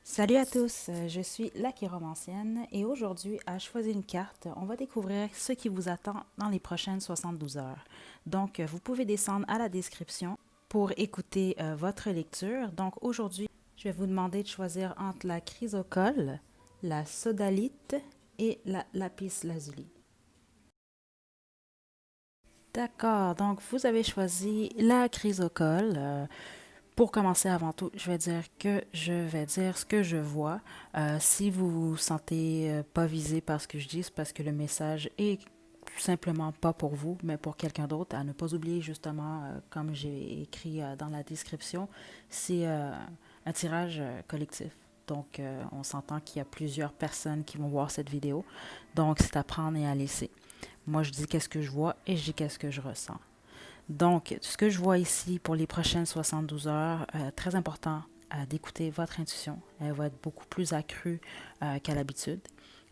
Salut à tous, je suis la Chiromancienne et aujourd'hui, à Choisir une carte, on va découvrir ce qui vous attend dans les prochaines 72 heures. Donc, vous pouvez descendre à la description pour écouter votre lecture. Donc, aujourd'hui, je vais vous demander de choisir entre la chrysocole, la sodalite et la lapis lazuli. D'accord, donc vous avez choisi la chrysocole. Pour commencer, avant tout, je vais dire ce que je vois. Si vous vous sentez pas visé par ce que je dis, c'est parce que le message est tout simplement pas pour vous, mais pour quelqu'un d'autre. À ne pas oublier, justement, comme j'ai écrit dans la description, c'est un tirage collectif. Donc, on s'entend qu'il y a plusieurs personnes qui vont voir cette vidéo. Donc, c'est à prendre et à laisser. Moi, je dis qu'est-ce que je vois et je dis qu'est-ce que je ressens. Donc, ce que je vois ici pour les prochaines 72 heures, très important d'écouter votre intuition. Elle va être beaucoup plus accrue qu'à l'habitude.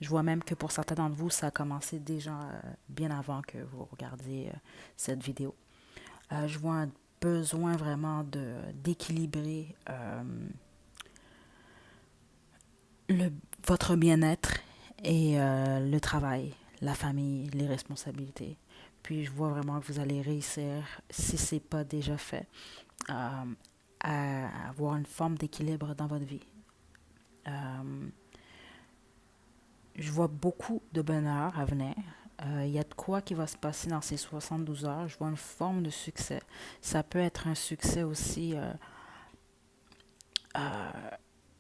Je vois même que pour certains d'entre vous, ça a commencé déjà bien avant que vous regardiez cette vidéo. Je vois un besoin vraiment d'équilibrer le, votre bien-être et le travail, la famille, les responsabilités. Puis je vois vraiment que vous allez réussir, si ce n'est pas déjà fait, euh, à avoir une forme d'équilibre dans votre vie. Euh, je vois beaucoup de bonheur à venir. Il y a de quoi qui va se passer dans ces 72 heures. Je vois une forme de succès. Ça peut être un succès aussi euh,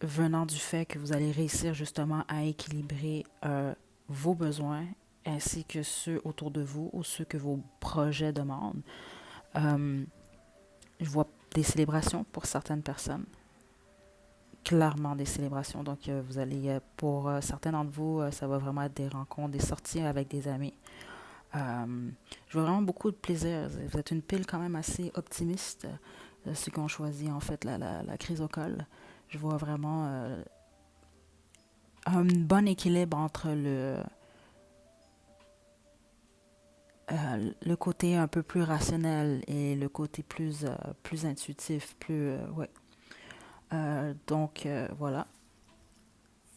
venant du fait que vous allez réussir justement à équilibrer vos besoins ainsi que ceux autour de vous ou ceux que vos projets demandent. Euh, je vois des célébrations pour certaines personnes, clairement des célébrations. Donc, vous allez, pour certains d'entre vous, ça va vraiment être des rencontres, des sorties avec des amis. Je vois vraiment beaucoup de plaisir. Vous êtes une pile quand même assez optimiste, ceux qui ont choisi en fait la chrysocole. Je vois vraiment un bon équilibre entre le côté un peu plus rationnel et le côté plus intuitif, ouais. Donc, voilà.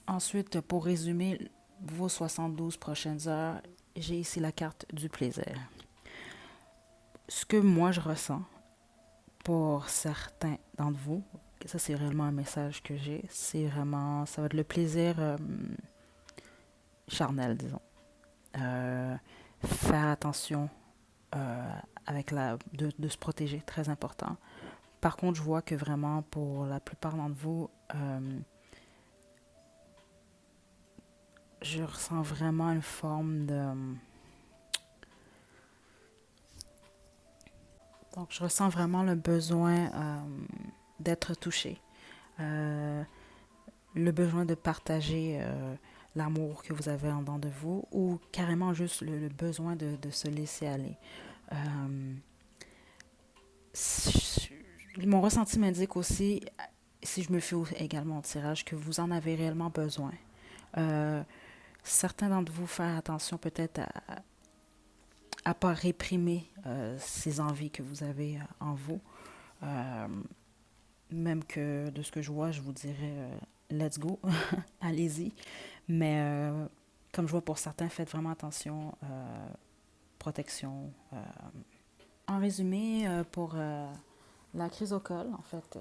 Ensuite, pour résumer vos 72 prochaines heures, j'ai ici la carte du plaisir. Ce que moi je ressens pour certains d'entre vous, ça c'est réellement un message que j'ai, c'est vraiment, ça va être le plaisir charnel, disons. Euh, Faire attention avec de se protéger, très important. Par contre, je vois que vraiment pour la plupart d'entre vous, je ressens vraiment une forme de... Donc, je ressens vraiment le besoin d'être touché, euh, le besoin de partager l'amour que vous avez en dedans de vous ou carrément juste le besoin de se laisser aller. Euh, Mon ressenti m'indique aussi, si je me fie également au tirage, que vous en avez réellement besoin. Euh, Certains d'entre vous faire attention peut-être à pas réprimer ces envies que vous avez en vous. Euh, Même que de ce que je vois, je vous dirais let's go, allez-y. Mais comme je vois pour certains, faites vraiment attention, protection. En résumé, pour la chrysocole, en fait,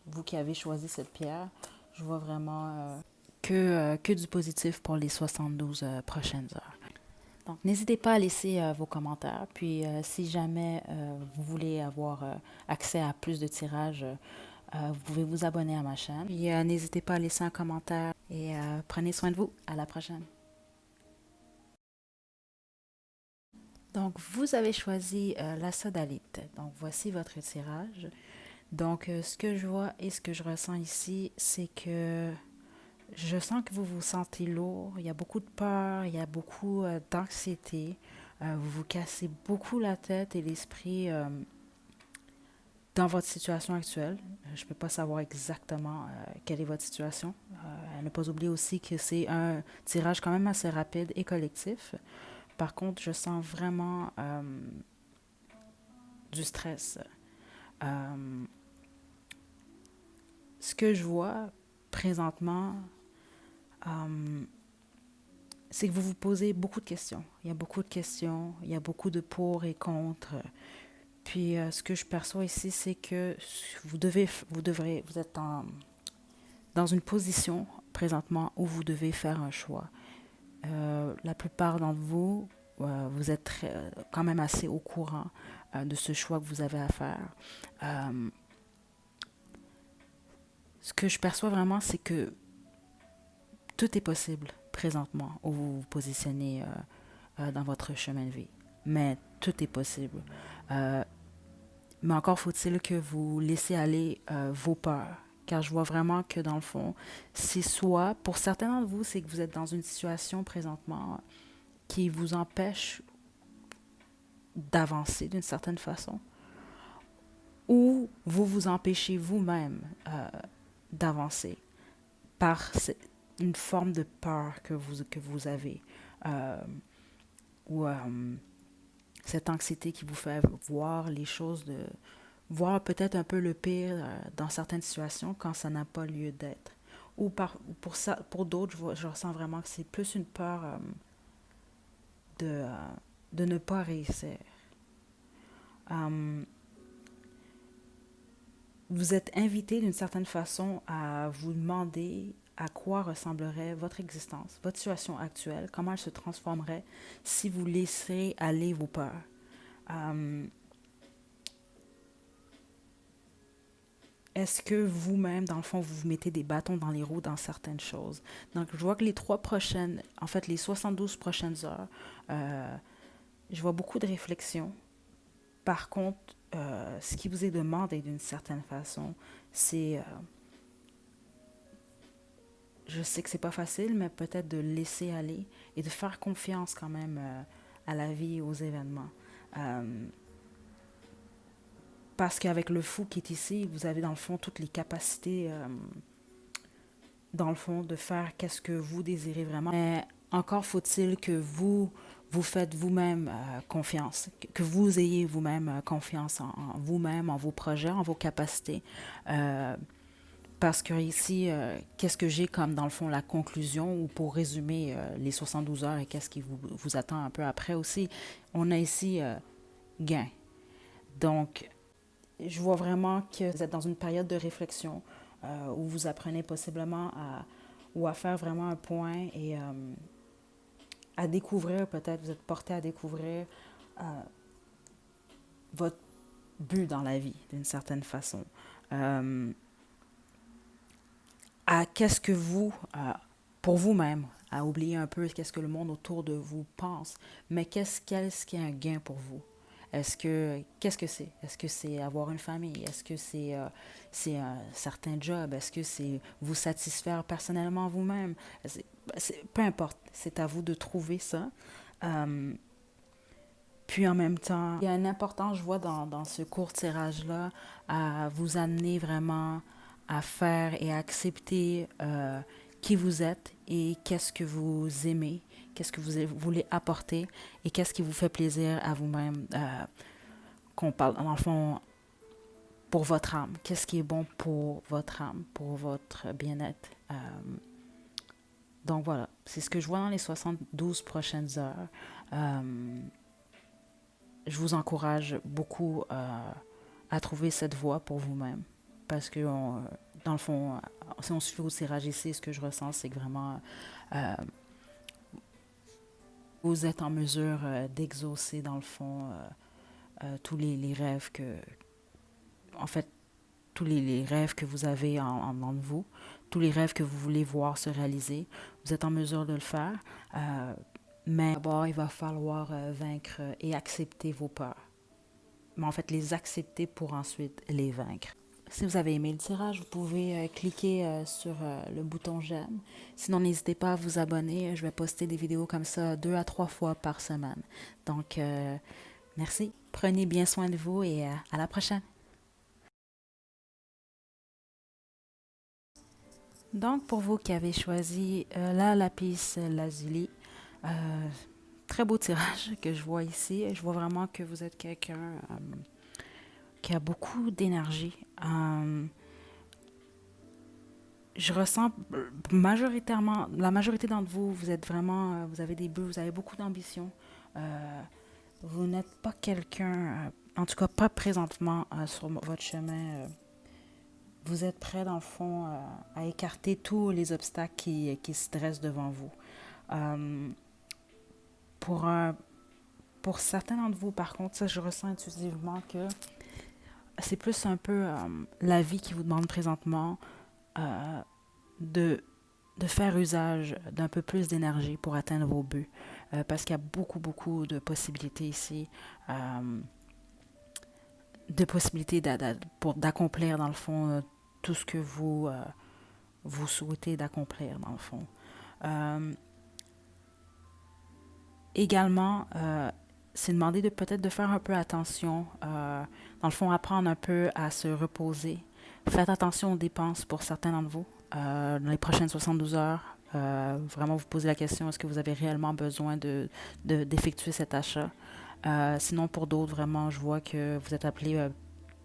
vous qui avez choisi cette pierre, je vois vraiment que du positif pour les 72 prochaines heures. Donc, n'hésitez pas à laisser vos commentaires. Puis, si jamais vous voulez avoir accès à plus de tirages, vous pouvez vous abonner à ma chaîne. Puis, n'hésitez pas à laisser un commentaire et prenez soin de vous. À la prochaine. Donc, vous avez choisi la sodalite. Donc, voici votre tirage. Donc, ce que je vois et ce que je ressens ici, c'est que je sens que vous vous sentez lourd. Il y a beaucoup de peur, il y a beaucoup d'anxiété. Vous vous cassez beaucoup la tête et l'esprit dans votre situation actuelle. Je ne peux pas savoir exactement quelle est votre situation. À ne pas oublier aussi que c'est un tirage quand même assez rapide et collectif. Par contre, je sens vraiment du stress. Euh, ce que je vois présentement, euh, c'est que vous vous posez beaucoup de questions. Il y a beaucoup de questions, il y a beaucoup de pour et contre. Puis ce que je perçois ici, c'est que vous êtes dans une position présentement où vous devez faire un choix. La plupart d'entre vous, vous êtes quand même assez au courant de ce choix que vous avez à faire. Euh, Ce que je perçois vraiment, c'est que tout est possible présentement où vous vous positionnez dans votre chemin de vie. Mais tout est possible. Euh, mais encore faut-il que vous laissez aller vos peurs. Car je vois vraiment que dans le fond, c'est soit, pour certains d'entre vous, c'est que vous êtes dans une situation présentement qui vous empêche d'avancer d'une certaine façon, ou vous vous empêchez vous-même d'avancer par une forme de peur que vous avez, euh, ou cette anxiété qui vous fait voir les choses, voir peut-être un peu le pire dans certaines situations quand ça n'a pas lieu d'être. Pour d'autres, je ressens vraiment que c'est plus une peur de, euh, de ne pas réussir. Euh, Vous êtes invité d'une certaine façon à vous demander à quoi ressemblerait votre existence, votre situation actuelle, comment elle se transformerait si vous laissez aller vos peurs. Euh, Est-ce que vous-même, dans le fond, vous vous mettez des bâtons dans les roues dans certaines choses? Donc, je vois que les 72 prochaines heures, euh, je vois beaucoup de réflexion. Par contre, ce qui vous est demandé d'une certaine façon, c'est je sais que c'est pas facile, mais peut-être de laisser aller et de faire confiance quand même à la vie et aux événements. Euh, Parce qu'avec le fou qui est ici, vous avez dans le fond toutes les capacités, dans le fond, de faire qu'est-ce que vous désirez vraiment. Mais encore faut-il que vous faites vous-même confiance, que vous ayez vous-même confiance en vous-même, en vos projets, en vos capacités. Euh, Parce que ici, qu'est-ce que j'ai comme, dans le fond, la conclusion, ou pour résumer les 72 heures et qu'est-ce qui vous attend un peu après aussi, on a ici gain. Donc, je vois vraiment que vous êtes dans une période de réflexion où vous apprenez possiblement ou à faire vraiment un point et à découvrir, peut-être, vous êtes porté à découvrir votre but dans la vie, d'une certaine façon. Euh, à qu'est-ce que pour vous-même, à oublier un peu qu'est-ce que le monde autour de vous pense, mais qu'est-ce qui est un gain pour vous? Qu'est-ce que c'est? Est-ce que c'est avoir une famille? Est-ce que c'est un certain job? Est-ce que c'est vous satisfaire personnellement vous-même? Peu importe, c'est à vous de trouver ça. Euh, Puis en même temps, il y a une importance, je vois, dans ce court tirage-là, à vous amener vraiment à faire et à accepter qui vous êtes et qu'est-ce que vous aimez, qu'est-ce que vous voulez apporter et qu'est-ce qui vous fait plaisir à vous-même. Qu'on parle, dans le fond, pour votre âme. Qu'est-ce qui est bon pour votre âme, pour votre bien-être. Donc voilà, c'est ce que je vois dans les 72 prochaines heures. Euh, je vous encourage beaucoup à trouver cette voie pour vous-même. Parce que, dans le fond, si on se fait au tirage ici, ce que je ressens, c'est que vraiment, euh, vous êtes en mesure d'exaucer, dans le fond, tous les rêves en fait, tous les rêves que vous avez en vous, tous les rêves que vous voulez voir se réaliser. Vous êtes en mesure de le faire. Mais d'abord, il va falloir vaincre et accepter vos peurs. Mais en fait, les accepter pour ensuite les vaincre. Si vous avez aimé le tirage, vous pouvez cliquer sur le bouton j'aime. Sinon, n'hésitez pas à vous abonner. Je vais poster des vidéos comme ça 2 à 3 fois par semaine. Donc, merci. Prenez bien soin de vous et à la prochaine. Donc, pour vous qui avez choisi la lapis lazuli, euh, très beau tirage que je vois ici. Je vois vraiment que vous êtes quelqu'un Donc, il y a beaucoup d'énergie. Je ressens majoritairement, la majorité d'entre vous, vous êtes vraiment, vous avez des buts, vous avez beaucoup d'ambition. Euh, Vous n'êtes pas quelqu'un, en tout cas pas présentement sur votre chemin. Vous êtes prêt, dans le fond, à écarter tous les obstacles qui se dressent devant vous. Euh, pour, un- pour certains d'entre vous, par contre, ça, je ressens intuitivement que c'est plus un peu la vie qui vous demande présentement euh, de, de faire usage d'un peu plus d'énergie pour atteindre vos buts. Parce qu'il y a beaucoup, beaucoup de possibilités ici. Euh, de possibilités pour d'accomplir, dans le fond, tout ce que vous souhaitez d'accomplir, dans le fond. Euh, Également, c'est demandé de peut-être de faire un peu attention, dans le fond, apprendre un peu à se reposer. Faites attention aux dépenses pour certains d'entre vous. Dans les prochaines 72 heures, vraiment vous posez la question, est-ce que vous avez réellement besoin d'effectuer cet achat? Sinon, pour d'autres, vraiment, je vois que vous êtes appelé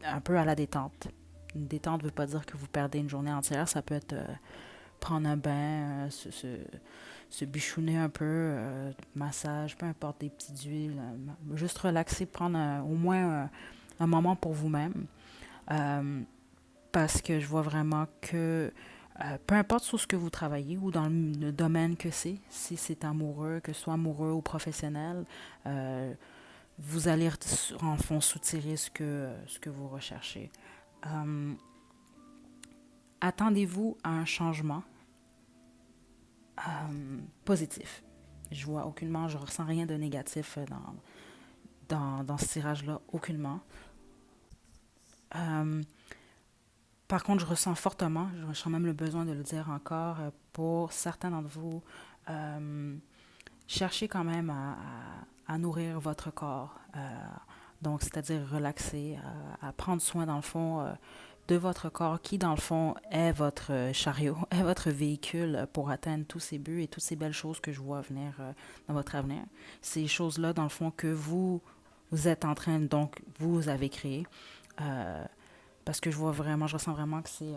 un peu à la détente. Une détente ne veut pas dire que vous perdez une journée entière. Ça peut être prendre un bain, se bichonner un peu, massage, peu importe, des petites huiles. Juste relaxer, prendre au moins un moment pour vous-même. Euh, Parce que je vois vraiment que peu importe sur ce que vous travaillez ou dans le domaine que c'est, si c'est amoureux, que ce soit amoureux ou professionnel, euh, vous allez en fond soutirer ce que vous recherchez. Euh, Attendez-vous à un changement positif. Je vois aucunement, je ressens rien de négatif dans ce tirage-là, aucunement. Euh, Par contre, je ressens fortement, je ressens même le besoin de le dire encore, pour certains d'entre vous, euh, cherchez quand même à nourrir votre corps. Donc, c'est-à-dire relaxer, à prendre soin, dans le fond, de votre corps qui, dans le fond, est votre chariot, est votre véhicule pour atteindre tous ces buts et toutes ces belles choses que je vois venir dans votre avenir. Ces choses-là, dans le fond, que vous êtes en train, donc, vous avez créé. Euh, Parce que je vois vraiment, je ressens vraiment que c'est.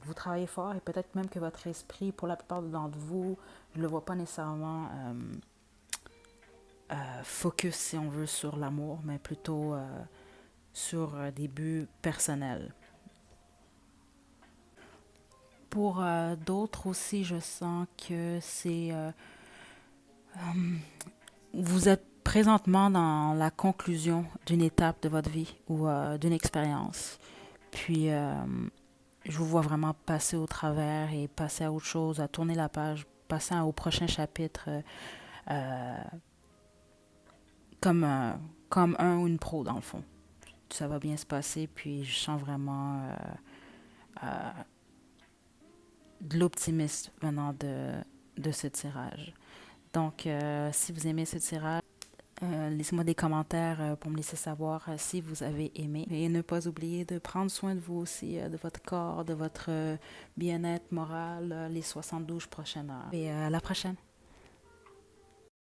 Vous travaillez fort et peut-être même que votre esprit, pour la plupart d'entre vous, je ne le vois pas nécessairement focus, si on veut, sur l'amour, mais plutôt sur des buts personnels. Pour d'autres aussi, je sens que c'est. Vous êtes présentement dans la conclusion d'une étape de votre vie ou d'une expérience. Puis, je vous vois vraiment passer au travers et passer à autre chose, à tourner la page, passer au prochain chapitre euh, comme, comme un ou une pro, dans le fond. Ça va bien se passer, puis je sens vraiment euh, de l'optimisme venant de ce tirage. Donc, si vous aimez ce tirage, laissez-moi des commentaires pour me laisser savoir si vous avez aimé. Et ne pas oublier de prendre soin de vous aussi, de votre corps, de votre bien-être moral les 72 prochaines heures. Et à la prochaine.